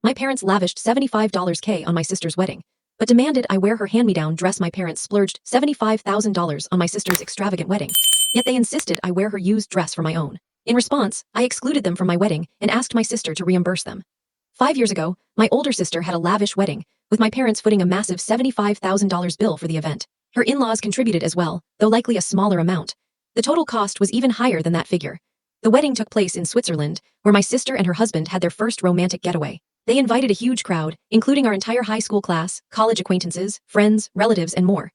My parents lavished $75K on my sister's wedding, but demanded I wear her hand-me-down dress. My parents splurged $75,000 on my sister's extravagant wedding, yet they insisted I wear her used dress for my own. In response, I excluded them from my wedding and asked my sister to reimburse them. 5 years ago, my older sister had a lavish wedding, with my parents footing a massive $75,000 bill for the event. Her in-laws contributed as well, though likely a smaller amount. The total cost was even higher than that figure. The wedding took place in Switzerland, where my sister and her husband had their first romantic getaway. They invited a huge crowd, including our entire high school class, college acquaintances, friends, relatives, and more.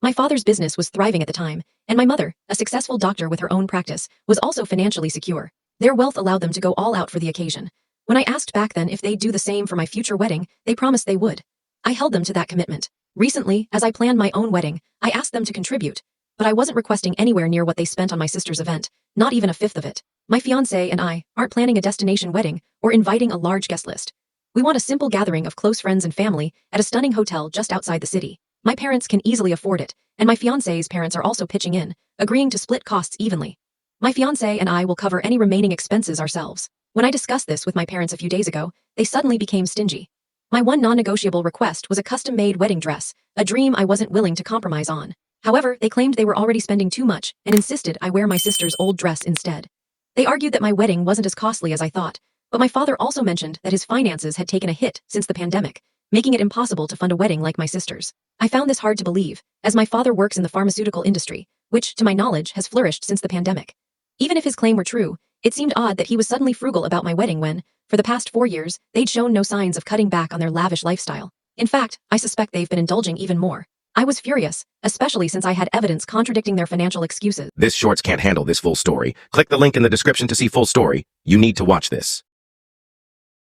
My father's business was thriving at the time, and my mother, a successful doctor with her own practice, was also financially secure. Their wealth allowed them to go all out for the occasion. When I asked back then if they'd do the same for my future wedding, they promised they would. I held them to that commitment. Recently, as I planned my own wedding, I asked them to contribute, but I wasn't requesting anywhere near what they spent on my sister's event, not even a fifth of it. My fiancé and I aren't planning a destination wedding or inviting a large guest list. We want a simple gathering of close friends and family at a stunning hotel just outside the city. My parents can easily afford it, and my fiancé's parents are also pitching in, agreeing to split costs evenly. My fiancé and I will cover any remaining expenses ourselves. When I discussed this with my parents a few days ago, they suddenly became stingy. My one non-negotiable request was a custom-made wedding dress, a dream I wasn't willing to compromise on. However, they claimed they were already spending too much and insisted I wear my sister's old dress instead. They argued that my wedding wasn't as costly as I thought, but my father also mentioned that his finances had taken a hit since the pandemic, making it impossible to fund a wedding like my sister's. I found this hard to believe, as my father works in the pharmaceutical industry, which, to my knowledge, has flourished since the pandemic. Even if his claim were true, it seemed odd that he was suddenly frugal about my wedding when, for the past 4 years, they'd shown no signs of cutting back on their lavish lifestyle. In fact, I suspect they've been indulging even more. I was furious, especially since I had evidence contradicting their financial excuses. This shorts can't handle this full story. Click the link in the description to see full story. You need to watch this.